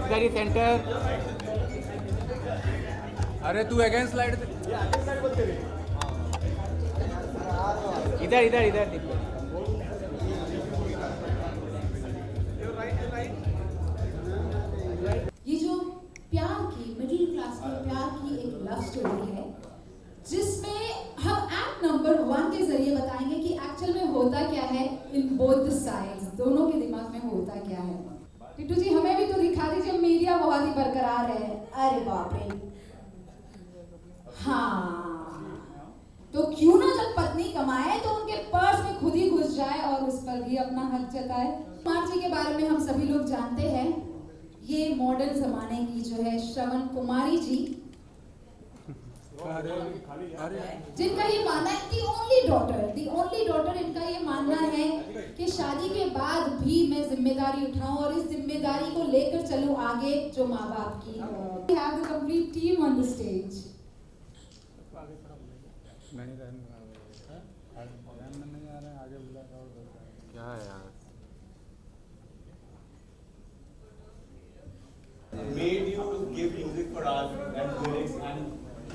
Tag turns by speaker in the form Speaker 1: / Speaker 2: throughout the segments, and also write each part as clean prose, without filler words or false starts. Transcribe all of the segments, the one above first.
Speaker 1: इधर ही सेंटर।
Speaker 2: अरे तू अगेंस्ट स्लाइड
Speaker 1: इधर इधर इधर
Speaker 3: ये जो प्यार की मिडिल क्लास के प्यार की एक लव स्टोरी है जिसमें हम एक्ट नंबर 1 के जरिए बताएंगे कि एक्चुअल में होता क्या है इन बोथ द साइड्स, दोनों के दिमाग में होता क्या है। टिट्टू जी हमें भी तो दिखा दीजिए, मीडिया बहुत ही बरकरार है। अरे बाप रे, हाँ तो क्यों ना जब पत्नी कमाए तो उनके पर्स में खुद ही घुस जाए और उस पर भी अपना हक जताए। कुमार जी के बारे में हम सभी लोग जानते हैं, ये मॉडर्न जमाने की जो है श्रवण कुमारी जी, जिनका ये मानना है दी ओनली डॉटर इनका ये मानना है कि शादी के बाद भी मैं जिम्मेदारी उठाऊं और इस जिम्मेदारी को लेकर चलूं आगे जो माँ बाप की। We have the complete team on the stage.
Speaker 1: क्या है यार?
Speaker 4: Made you to give music for us and lyrics and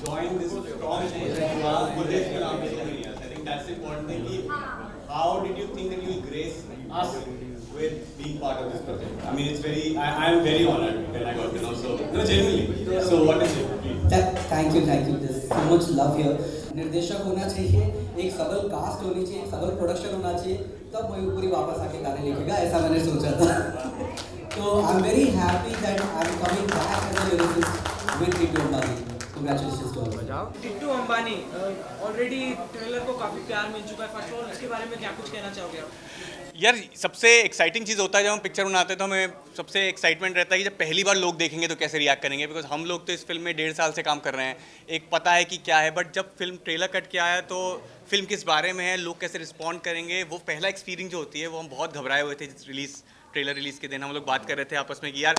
Speaker 4: join this strong force that you are for this film after so many years. I think that's the important thing. How did you think that you will grace us with being part of this project? I mean, it's very. I am very honored when I got to know. So, no, genuinely. So, what is it? Please.
Speaker 5: Thank you. There's so much love here. निर्देशक होना चाहिए, एक सबल cast होनी चाहिए, एक सबल production होना चाहिए, तब मयूरपुरी वापस आके गाने लिखेगा, ऐसा मैंने सोचा था। तो I am very happy that I am coming back as a lyricist with Tittu Ambani. Congratulations to all.
Speaker 6: Tittu Ambani already trailer को काफ़ी प्यार मिल चुका है, फर्स्ट ऑफ ऑल उसके बारे में क्या कुछ कहना चाहोगे आप?
Speaker 4: यार सबसे एक्साइटिंग चीज़ होता है जब हम पिक्चर बनाते हैं तो हमें सबसे एक्साइटमेंट रहता है कि जब पहली बार लोग देखेंगे तो कैसे रिएक्ट करेंगे, बिकॉज हम लोग तो इस फिल्म में 1.5 साल से काम कर रहे हैं, एक पता है कि क्या है, बट जब फिल्म ट्रेलर कट के आया तो फिल्म किस बारे में है, लोग कैसे रिस्पॉन्ड करेंगे, वो पहला एक्सपीरियंस जो होती है वो हम बहुत घबराए हुए थे। ट्रेलर रिलीज़ के दिन हम लोग बात कर रहे थे आपस में कि यार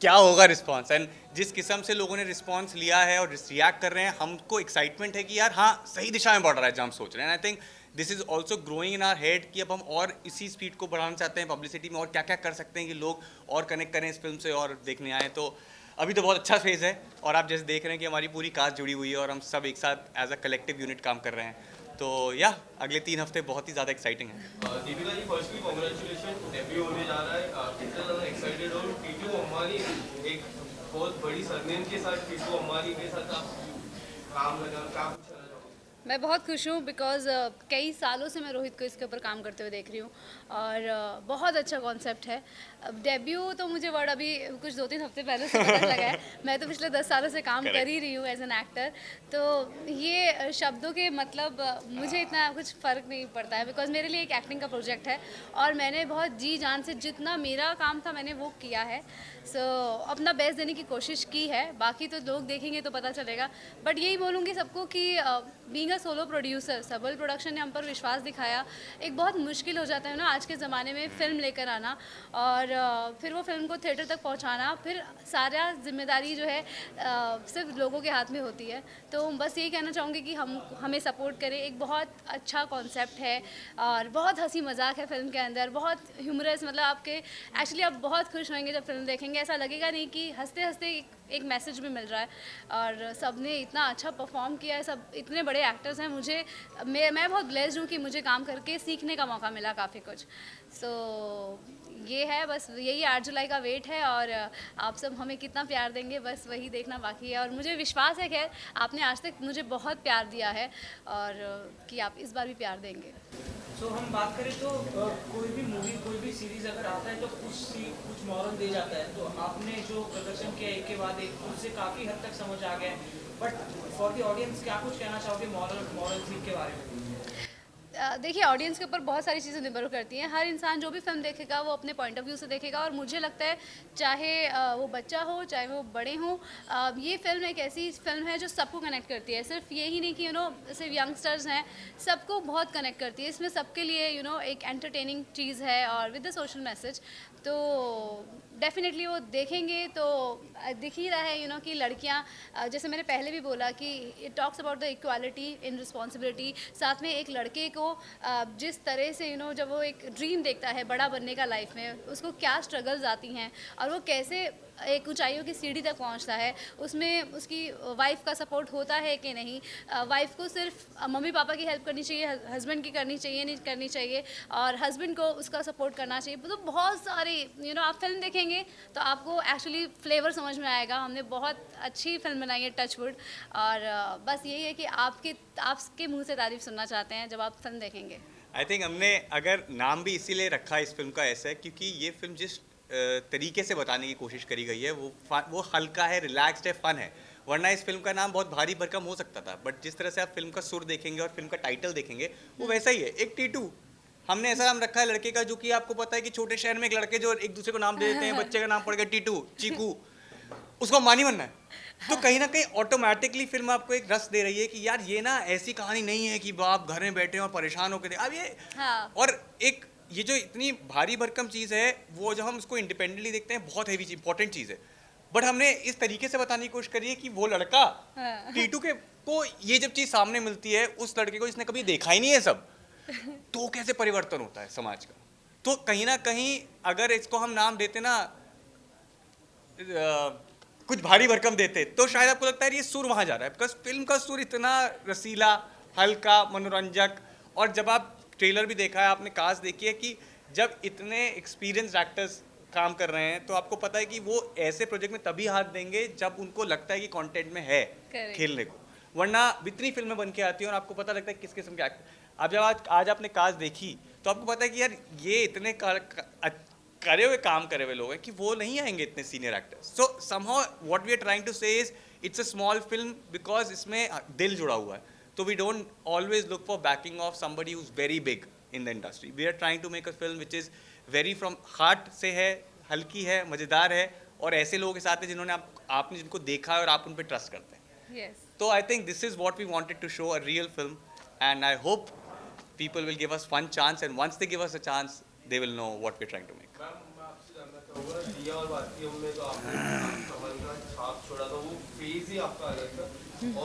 Speaker 4: क्या होगा रिस्पॉन्स, एंड जिस किस्म से लोगों ने रिस्पॉन्स लिया है और रिएक्ट कर रहे हैं, हमको एक्साइटमेंट है कि यार हाँ सही दिशा में बढ़ रहा है जो हम सोच रहे हैं। आई think this is also growing in are head कि अब हम और इसी स्पीड को बढ़ाना चाहते हैं पब्लिसिटी में, और क्या क्या कर सकते हैं कि लोग और कनेक्ट करें इस फिल्म से और देखने आए। तो अभी तो बहुत अच्छा फेज़ है और आप जैसे देख रहे हैं कि हमारी पूरी कास्ट जुड़ी हुई है और हम सब एक साथ एज अ कलेक्टिव यूनिट काम कर रहे हैं। तो या अगले 3 हफ्ते बहुत ही ज़्यादा एक्साइटिंग है।
Speaker 7: Deepika ji, firstly congratulation, debut होने जा रहा है, कितना ज़्यादा एक्साइटेड हो। टिट्टू अंबानी एक बहुत बड़ी सरनेम के साथ, टिट्टू अंबानी के साथ आप काम लगा, क्या कुछ कहना चाहोगे?
Speaker 8: मैं बहुत खुश हूँ बिकॉज़ कई सालों से मैं रोहित को इसके ऊपर काम करते हुए देख रही हूँ और बहुत अच्छा कॉन्सेप्ट है। डेब्यू तो मुझे वर्ड अभी कुछ 2-3 हफ्ते पहले से पता लगा है, मैं तो पिछले 10 सालों से काम कर ही रही हूँ एज एन एक्टर, तो ये शब्दों के मतलब मुझे इतना कुछ फ़र्क नहीं पड़ता है बिकॉज़ मेरे लिए एक एक्टिंग का प्रोजेक्ट है और मैंने बहुत जी जान से जितना मेरा काम था मैंने वो किया है। सो अपना बेस्ट देने की कोशिश की है, बाकी तो लोग देखेंगे तो पता चलेगा। बट यही बोलूँगी सबको कि बीइंग अ सोलो प्रोड्यूसर, सबल प्रोडक्शन ने हम पर विश्वास दिखाया। एक बहुत मुश्किल हो जाता है ना आज के ज़माने में फ़िल्म लेकर आना और फिर वो फिल्म को थिएटर तक पहुंचाना, फिर सारा जिम्मेदारी जो है सिर्फ लोगों के हाथ में होती है। तो बस यही कहना चाहूँगी कि हमें सपोर्ट करें। एक बहुत अच्छा कॉन्सेप्ट है और बहुत हंसी मजाक है फिल्म के अंदर, बहुत ह्यूमरस, मतलब आपके एक्चुअली आप बहुत खुश होंगे जब फिल्म देखेंगे। ऐसा लगेगा नहीं कि हंसते हंसते एक मैसेज भी मिल रहा है और सब ने इतना अच्छा परफॉर्म किया है, सब इतने बड़े एक्टर्स हैं। मैं बहुत ब्लेस्ड हूँ कि मुझे काम करके सीखने का मौका मिला काफ़ी कुछ। सो ये है, बस यही 8 जुलाई का वेट है और आप सब हमें कितना प्यार देंगे बस वही देखना बाकी है। और मुझे विश्वास है खैर आपने आज तक मुझे बहुत प्यार दिया है और कि आप इस बार भी प्यार देंगे।
Speaker 6: तो हम बात करें तो कोई भी मूवी, कोई भी सीरीज़ अगर आता है तो कुछ मॉरल दे जाता है, तो आपने जो प्रदर्शन किया एक के बाद एक उससे काफ़ी हद तक समझ आ गया है। बट फॉर द ऑडियंस क्या कुछ कहना चाहोगे मॉरल थीम के बारे में?
Speaker 8: देखिए ऑडियंस के ऊपर बहुत सारी चीज़ें निर्भर करती हैं। हर इंसान जो भी फिल्म देखेगा वो अपने पॉइंट ऑफ व्यू से देखेगा और मुझे लगता है चाहे वो बच्चा हो चाहे वो बड़े हों, ये फिल्म एक ऐसी फिल्म है जो सबको कनेक्ट करती है। सिर्फ ये ही नहीं कि सिर्फ यंगस्टर्स हैं, सबको बहुत कनेक्ट करती है। इसमें सबके लिए एक एंटरटेनिंग चीज़ है और विद द सोशल मैसेज। तो डेफिनेटली वो देखेंगे तो दिख ही रहा है कि लड़कियां, जैसे मैंने पहले भी बोला कि it talks about the equality in responsibility. साथ में एक लड़के को जिस तरह से जब वो एक ड्रीम देखता है बड़ा बनने का लाइफ में, उसको क्या स्ट्रगल्स आती हैं और वो कैसे एक ऊंचाइयों की सीढ़ी तक पहुंचता है, उसमें उसकी वाइफ का सपोर्ट होता है कि नहीं, वाइफ को सिर्फ मम्मी पापा की हेल्प करनी चाहिए, हस्बैंड की करनी चाहिए नहीं करनी चाहिए, और हस्बैंड को उसका सपोर्ट करना चाहिए। तो बहुत सारे आप फिल्म देखेंगे तो आपको एक्चुअली फ्लेवर समझ में आएगा। हमने बहुत अच्छी फिल्म बनाई है टचवुड, और बस यही है कि आपके मुंह से तारीफ सुनना चाहते हैं जब आप फिल्म देखेंगे।
Speaker 4: आई थिंक हमने अगर नाम भी इसीलिए रखा है इस फिल्म का ऐसा है क्योंकि ये फिल्म जिस तरीके से बताने की कोशिश करी गई है वो हल्का है, रिलैक्स्ड है, फन है। वरना इस फिल्म का नाम बहुत भारी भरकम हो सकता था, बट जिस तरह से आप फिल्म का सुर देखेंगे और फिल्म का टाइटल देखेंगे वो वैसा ही है, एक टीटू। हमने ऐसा नाम रखा है लड़के का जो कि आपको पता है कि छोटे शहर में एक लड़के जो एक दूसरे को नाम दे देते हैं, बच्चे का नाम पड़ गया टीटू, चीकू, उसको मानी बनना है। तो कहीं ना कहीं ऑटोमेटिकली फिल्म आपको एक रस दे रही है कि यार ये ना ऐसी कहानी नहीं है कि आप घर में बैठे और परेशान होकर अब ये और एक ये जो इतनी भारी भरकम चीज़ है वो जब हम उसको इंडिपेंडेंटली देखते हैं बहुत हैवी इंपॉर्टेंट चीज़ है, बट हमने इस तरीके से बताने की कोशिश करी है कि वो लड़का टीटू के को ये जब चीज़ सामने मिलती है उस लड़के को जिसने कभी देखा ही नहीं है सब, तो कैसे परिवर्तन होता है समाज का। तो कहीं ना कहीं अगर इसको हम नाम देते ना कुछ भारी भरकम देते तो शायद आपको लगता है ये सुर वहाँ जा रहा है, बिकॉज फिल्म का सुर इतना रसीला, हल्का, मनोरंजक। और जब आप ट्रेलर भी देखा है, आपने कास्ट देखी है कि जब इतने एक्सपीरियंस्ड एक्टर्स काम कर रहे हैं तो आपको पता है कि वो ऐसे प्रोजेक्ट में तभी हाथ देंगे जब उनको लगता है कि कंटेंट में है खेलने को, वरना इतनी फिल्में बन के आती हैं और आपको पता लगता है किस किस्म के एक्टर। अब जब आज आपने कास्ट देखी तो आपको पता है कि यार ये इतने करे हुए काम करे हुए लोग हैं कि वो नहीं आएंगे इतने senior actors. So somehow what we are trying to say is it's a small film because इसमें दिल जुड़ा हुआ है। तो we don't always look for backing of somebody who is very big in the industry. We are trying to make a film which is very from heart से है, हल्की है, मज़ेदार है, और ऐसे लोगों के साथ है जिन्होंने आपने जिनको देखा है और आप उन पर ट्रस्ट करते हैं। तो I think this is what we wanted to show, a real film, and I hope people will give us one chance, and once they give us a chance they will know what we're trying to make.
Speaker 7: Ma'am मैं आपसे जानना चाहूँगा, दिया और भारतीयों में तो आपने कमल का छाप छोड़ा था, वो फेज ही आपका अलग था,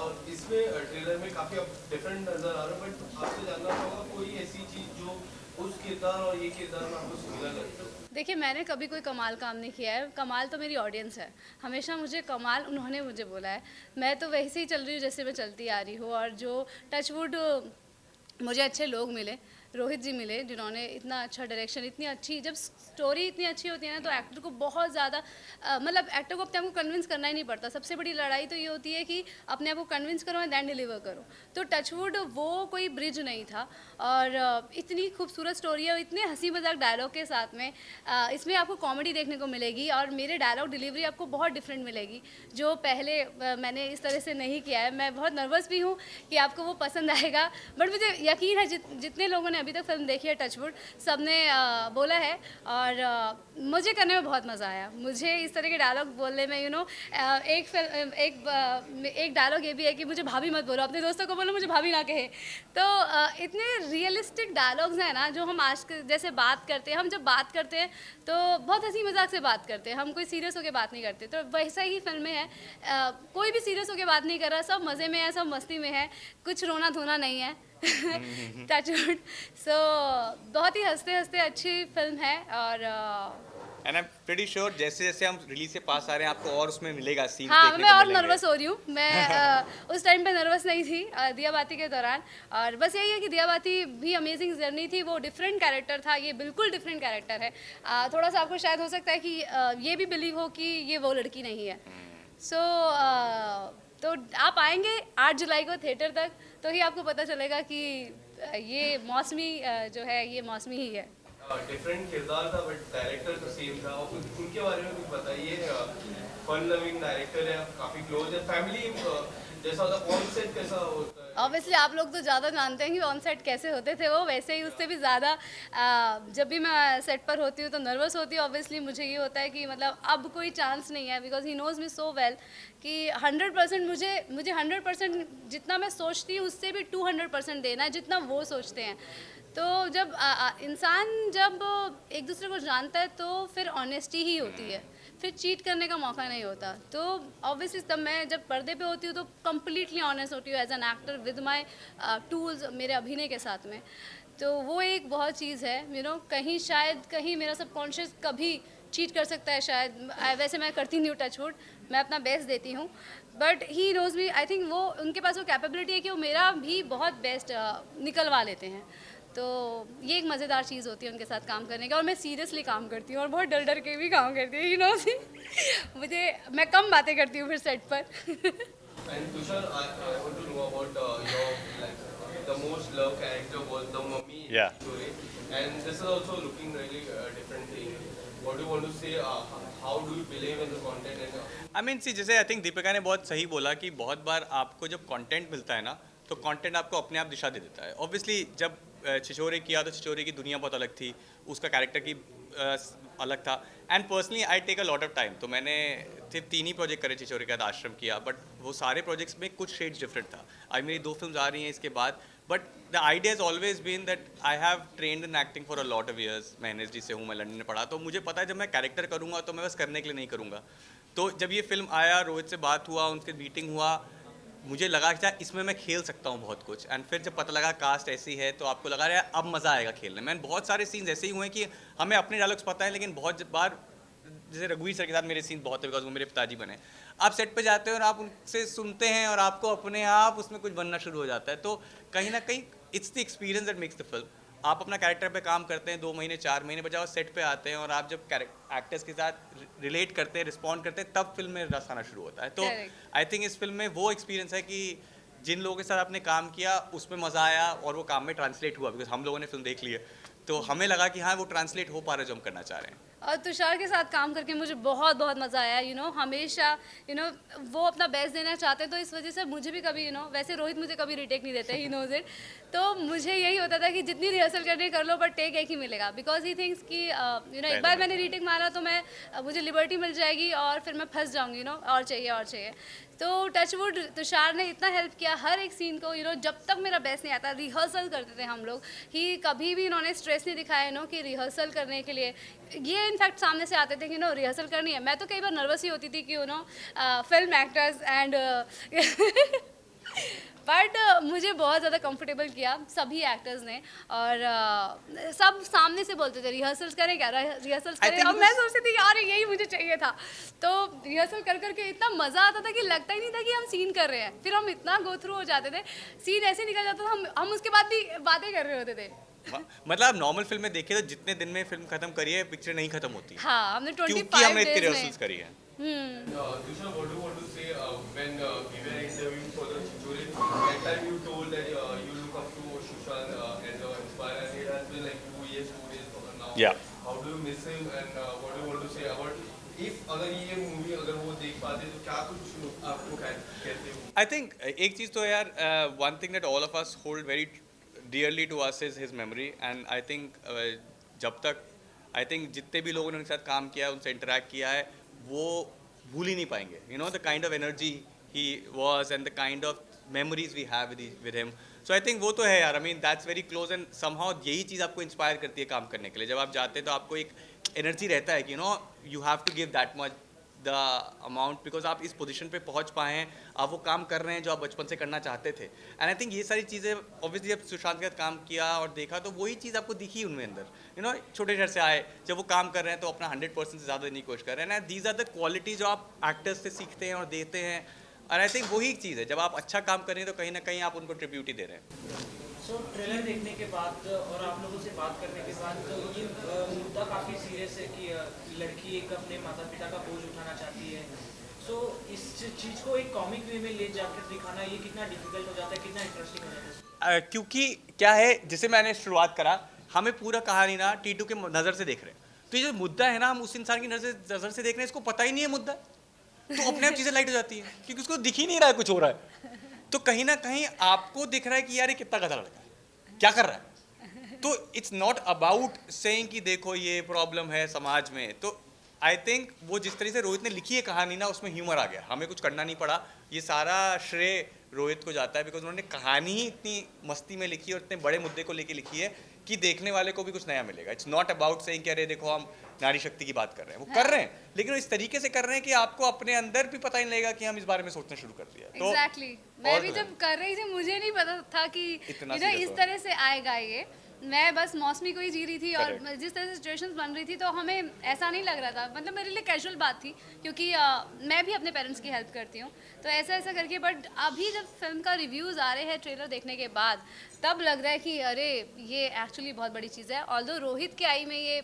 Speaker 7: और इसमें ट्रेलर में काफ़ी आप डिफरेंट नज़र आ रहे हो, बट आपसे जानना चाहूँगा कोई ऐसी चीज़ जो उस किरदार और ये किरदार में आपको सिमिलर लगता हो?
Speaker 8: देखिए, मैंने कभी कोई कमाल काम नहीं किया है, कमाल तो मेरी ऑडियंस है। हमेशा मुझे कमाल उन्होंने मुझे बोला है, मैं तो वैसे ही चल रही हूँ जैसे मैं चलती आ रही हूँ। और जो टचवुड मुझे अच्छे लोग मिले, रोहित जी मिले, जिन्होंने इतना अच्छा डायरेक्शन, इतनी अच्छी, जब स्टोरी इतनी अच्छी होती है ना तो एक्टर को बहुत ज़्यादा मतलब एक्टर को अपने आप को कन्विंस करना ही नहीं पड़ता। सबसे बड़ी लड़ाई तो ये होती है कि अपने आप को कन्विंस करो एंड दैन डिलीवर करो। तो टचवुड वो कोई ब्रिज नहीं था, और इतनी खूबसूरत स्टोरी है और इतने हंसी मजाक डायलॉग के साथ में इसमें आपको कॉमेडी देखने को मिलेगी, और मेरे डायलॉग डिलीवरी आपको बहुत डिफरेंट मिलेगी जो पहले मैंने इस तरह से नहीं किया है। मैं बहुत नर्वस भी हूँ कि आपको वो पसंद आएगा, बट मुझे यकीन है जितने लोगों ने अभी तक फिल्म देखी है टचवुड, सबने बोला है, और मुझे करने में बहुत मज़ा आया। मुझे इस तरह के डायलॉग बोलने में एक डायलॉग ये भी है कि मुझे भाभी मत बोलो, अपने दोस्तों को बोलो मुझे भाभी ना कहे। तो इतने रियलिस्टिक डायलॉग्स हैं ना जो हम आज जैसे बात करते हैं, हम जब बात करते हैं तो बहुत हंसी मजाक से बात करते हैं, हम कोई सीरियस होकर बात नहीं करते। तो वैसा ही फिल्म में है, कोई भी सीरियस होकर बात नहीं कर रहा, सब मज़े में है, सब मस्ती में है, कुछ रोना धोना नहीं है। टचवुड बहुत ही हंसते हंसते अच्छी फिल्म है। और
Speaker 4: and I am pretty sure जैसे जैसे हम रिलीज से पास आ रहे हैं आपको और उसमें मिलेगा सीन।
Speaker 8: हाँ, मैं और नर्वस हो रही हूँ। मैं उस टाइम पे नर्वस नहीं थी दिया बाती के दौरान, और बस यही है कि दिया बाती भी अमेजिंग जर्नी थी, वो डिफरेंट कैरेक्टर था, ये बिल्कुल डिफरेंट कैरेक्टर है। थोड़ा सा आपको शायद हो सकता है कि ये भी बिलीव हो कि ये वो लड़की नहीं है। तो आप आएंगे 8 जुलाई को थिएटर तक तो ही आपको पता चलेगा कि ये मौसमी जो है ये मौसमी ही है।
Speaker 7: डिफरेंट किरदार था बट डायरेक्टर तो सेम था, और उनके बारे में कुछ बताइए। फन लविंग डायरेक्टर है, काफ़ी क्लोज है, फैमिली जैसा होता, ऑन सेट कैसा होता है?
Speaker 8: ऑब्वियसली आप लोग तो ज़्यादा जानते हैं कि ऑन सेट कैसे होते थे वो, वैसे ही उससे भी ज़्यादा जब भी मैं सेट पर होती हूँ तो नर्वस होती हूँ। ऑब्वियसली मुझे ये होता है कि मतलब अब कोई चांस नहीं है, because he knows me so well कि 100% मुझे 100% जितना मैं सोचती हूँ उससे भी 200% देना है जितना वो सोचते हैं। तो जब इंसान जब एक दूसरे को जानता है तो फिर ऑनेस्टी ही होती है, फिर चीट करने का मौका नहीं होता। तो ऑब्वियसली तब मैं जब पर्दे पे होती हूँ तो कम्प्लीटली ऑनेस्ट होती हूँ as an actor with my tools, मेरे अभिनय के साथ में। तो वो एक बहुत चीज़ है, कहीं शायद कहीं मेरा सबकॉन्शियस कभी चीट कर सकता है शायद, वैसे मैं करती नहीं हूँ टच वुड, मैं अपना बेस्ट देती हूँ, but he knows me. I think वो उनके पास वो कैपेबिलिटी है कि वो मेरा भी बहुत बेस्ट निकलवा लेते हैं। तो ये एक मज़ेदार चीज़ होती है उनके साथ काम करने का, और मैं सीरियसली काम करती हूँ और बहुत डर डर के भी काम करती हूँ, यू नो। मैं कम बातें करती हूँ फिर सेट पर।
Speaker 7: And Tushar, I want to know about your like the most loved character was the mummy
Speaker 4: Yeah.
Speaker 7: story, and this is also looking really different thing. What do you want to say? How do you believe in the content? And
Speaker 4: I mean see, जैसे I think Deepika ने बहुत सही बोला कि बहुत बार आपको जब content मिलता है ना, तो कंटेंट आपको अपने आप दिशा दे देता है। ऑब्वियसली जब छिछोरे किया तो छिछोरे की दुनिया बहुत अलग थी, उसका कैरेक्टर की अलग था, and personally I take a lot of time. तो मैंने सिर्फ 3 ही प्रोजेक्ट करे छिछोरे के बाद, आश्रम किया, बट वो सारे प्रोजेक्ट्स में कुछ शेड्स डिफरेंट था। आज मेरी 2 फिल्म आ रही हैं इसके बाद, but the idea is always been that I have trained in acting for a lot of years. मैं NSD से हूँ, मैं लंदन में पढ़ा, तो मुझे पता है जब मैं कैरेक्टर करूँगा तो मैं बस करने के लिए नहीं करूँगा। तो जब ये फिल्म आया, रोहित से बात हुआ, उनसे मीटिंग हुआ, मुझे लगा कि इसमें मैं खेल सकता हूँ बहुत कुछ। एंड फिर जब पता लगा कास्ट ऐसी है, तो आपको लगा रहा है अब मज़ा आएगा खेलने में। बहुत सारे सीन्स ऐसे ही हुए हैं कि हमें अपने डायलॉग्स पता है, लेकिन बहुत बार जैसे रघुवीर सर के साथ मेरे सीन बहुत है, बिकॉज वो मेरे पिताजी बने। आप सेट पे जाते हो और आप उनसे सुनते हैं और आपको अपने आप उसमें कुछ बनना शुरू हो जाता है। तो कहीं ना कहीं it's the experience that makes the film. आप अपना कैरेक्टर पे काम करते हैं 2 महीने 4 महीने, पर जब आप सेट पे आते हैं और आप जब एक्टर्स के साथ रिलेट करते हैं, रिस्पॉन्ड करते हैं, तब फिल्म में रस आना शुरू होता है। तो आई थिंक इस फिल्म में वो एक्सपीरियंस है कि जिन लोगों के साथ आपने काम किया उसमें मज़ा आया और वो काम में ट्रांसलेट हुआ, बिकॉज हम लोगों ने फिल्म देख ली है, तो हमें लगा कि हाँ वो ट्रांसलेट हो पा रहा है जो हम करना चाह रहे हैं।
Speaker 8: और तुषार के साथ काम करके मुझे बहुत बहुत मज़ा आया, यू नो। हमेशा वो अपना बेस्ट देना चाहते हैं, तो इस वजह से मुझे भी कभी वैसे रोहित मुझे कभी रिटेक नहीं देते, ही नोज इट। तो मुझे यही होता था कि जितनी रिहर्सल करनी कर लो, बट टेक एक ही मिलेगा, बिकॉज ही थिंक्स कि एक बार मैंने रिटेक मारा तो मुझे लिबर्टी मिल जाएगी और फिर मैं फंस जाऊँगी, और चाहिए। तो टचवुड तुषार ने इतना हेल्प किया हर एक सीन को, जब तक मेरा बेस्ट नहीं आता, रिहर्सल करते थे हम लोग, कि कभी भी इन्होंने स्ट्रेस नहीं दिखाया कि रिहर्सल करने के लिए। ये इनफैक्ट सामने से आते थे कि रिहर्सल करनी है। मैं तो कई बार नर्वस ही होती थी कि फिल्म एक्टर्स एंड बट मुझे बहुत ज़्यादा कंफर्टेबल किया सभी एक्टर्स ने, और सब सामने से बोलते थे रिहर्सल्स करें क्या, रिहर्सल्स करें। अब मैं सोचती थी यार यही मुझे चाहिए था। तो रिहर्सल कर करके इतना मज़ा आता था कि लगता ही नहीं था कि हम सीन कर रहे हैं। फिर हम इतना गो थ्रू हो जाते थे, सीन ऐसे निकल जाता था, हम उसके बाद भी बातें कर रहे होते थे।
Speaker 4: मतलब आप नॉर्मल फिल्म में देखिए तो जितने दिन में फिल्म खत्म करी है, पिक्चर नहीं खत्म होती।
Speaker 8: हाँ, हमने 25
Speaker 4: क्योंकि हमने इतनी
Speaker 8: डेज
Speaker 4: रिहर्सल्स करी है।
Speaker 7: Tushar, what do you want to say when we were interviewing for the Chichore? That time you told that you look up to Sushant and inspire, and it has been like 2 years now.
Speaker 4: Yeah.
Speaker 7: How do you miss him, and what do you want to say about if अगर ये movie अगर वो देख पाते तो क्या कुछ आपको कहते हो?
Speaker 4: I think एक चीज़ तो यार, one thing that all of us hold very dearly to us is his memory, and I think जब तक I think जितने भी लोगों ने उनके साथ काम किया है, उनसे इंटरेक्ट किया है, वो भूल ही नहीं पाएंगे। The kind of energy he was and the kind of memories we have with him. So I think वो तो है यार, I mean that's very close, and somehow यही चीज़ आपको इंस्पायर करती है काम करने के लिए। जब आप जाते हैं तो आपको एक एनर्जी रहता है कि you have to give that much the amount, because आप इस पोजीशन पे पहुंच पाए हैं, आप वो काम कर रहे हैं जो आप बचपन से करना चाहते थे। एंड आई थिंक ये सारी चीज़ें ऑब्वियसली जब सुशांत के साथ काम किया और देखा, तो वही चीज़ आपको दिखी उनमें अंदर। छोटे शहर से आए, जब वो काम कर रहे हैं तो अपना 100% से ज़्यादा देने की कोशिश कर रहे हैं। And these are the quality जो आप एक्टर्स से सीखते हैं और देते हैं, और आई थिंक वही चीज़ है, जब आप अच्छा काम कर रहे हैं तो कहीं ना कहीं आप उनको ट्रिब्यूट ही दे रहे हैं।
Speaker 6: सो ट्रेलर देखने के बाद और आप लोगों से बात करने के बाद, तो ये मुद्दा काफ़ी सीरियस है कि लड़की एक अपने माता पिता का बोझ उठाना चाहती है। सो इस चीज़ को एक कॉमिक वे में ले जाकर दिखाना, ये कितना डिफिकल्ट हो जाता है, कितना इंटरेस्टिंग हो जाता है?
Speaker 4: क्योंकि क्या है, जैसे मैंने शुरुआत करा, हमें पूरा कहानी ना टीटू के नज़र से देख रहे हैं, तो ये जो मुद्दा है ना, हम उस इंसान की नज़र से देख रहे हैं, इसको पता ही नहीं है मुद्दा, तो अपने आप चीज़ें लाइट हो जाती है, क्योंकि उसको दिख ही नहीं रहा है कुछ हो रहा है। तो कहीं ना कहीं आपको दिख रहा है कि यार ये कितना गधा लड़का है, क्या कर रहा है। तो इट्स नॉट अबाउट सेइंग कि देखो ये प्रॉब्लम है समाज में। तो आई थिंक वो जिस तरह से रोहित ने लिखी है कहानी ना, उसमें ह्यूमर आ गया, हमें कुछ करना नहीं पड़ा। ये सारा श्रेय रोहित को जाता है, बिकॉज उन्होंने कहानी ही इतनी मस्ती में लिखी है और इतने बड़े मुद्दे को लेके लिखी है कि देखने वाले को भी कुछ नया मिलेगा। इट्स नॉट अबाउट सेइंग कि अरे देखो हम नारी शक्ति की बात कर रहे हैं, वो कर रहे हैं, लेकिन वो इस तरीके से कर रहे हैं कि आपको अपने अंदर भी पता ही नहीं लगेगा कि हम इस बारे में सोचना शुरू कर दिया।
Speaker 8: Exactly. मैं भी जब कर रही थी मुझे नहीं पता था कि इस तरह से आएगा ये, मैं बस मौसमी को ही जी रही थी और
Speaker 4: Correct.
Speaker 8: जिस तरह से सिचुएशंस बन रही थी तो हमें ऐसा नहीं लग रहा था, मतलब मेरे लिए कैजुअल बात थी क्योंकि मैं भी अपने पेरेंट्स की हेल्प करती हूँ, तो ऐसा ऐसा करके। बट अभी जब फिल्म का रिव्यूज़ आ रहे हैं ट्रेलर देखने के बाद, तब लग रहा है कि अरे ये एक्चुअली बहुत बड़ी चीज़ है। ऑल्दो रोहित के आई में ये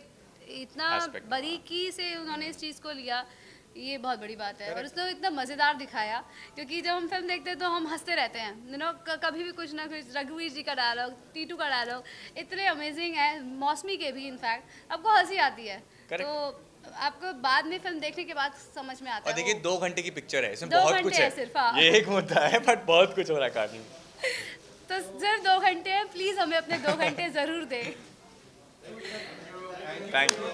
Speaker 8: इतना
Speaker 4: Aspect.
Speaker 8: बारीकी से उन्होंने इस चीज़ को लिया, ये बहुत बड़ी बात है। और उसने इतना मज़ेदार दिखाया क्योंकि जब हम फिल्म देखते हैं तो हम हंसते रहते हैं, यू नो, कभी भी कुछ ना कुछ, रघुवीर जी का डायलॉग, टीटू का डायलॉग इतने अमेजिंग है, मौसमी के भी इनफैक्ट आपको हंसी आती है।
Speaker 4: Correct.
Speaker 8: तो आपको बाद में फिल्म देखने के बाद समझ में आता
Speaker 4: और
Speaker 8: है।
Speaker 4: देखिए
Speaker 8: वो
Speaker 4: 2 घंटे की पिक्चर है, इसमें
Speaker 8: 2
Speaker 4: बहुत
Speaker 8: घंटे
Speaker 4: कुछ
Speaker 8: है
Speaker 4: है
Speaker 8: सिर्फ, हाँ।
Speaker 4: ये एक मुद्दा है, बट बहुत कुछ हो रहा है कहानी में।
Speaker 8: तो सिर्फ 2 घंटे हैं, प्लीज़ हमें अपने 2 घंटे ज़रूर दें।
Speaker 4: Thank you.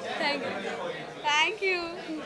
Speaker 8: Thank you.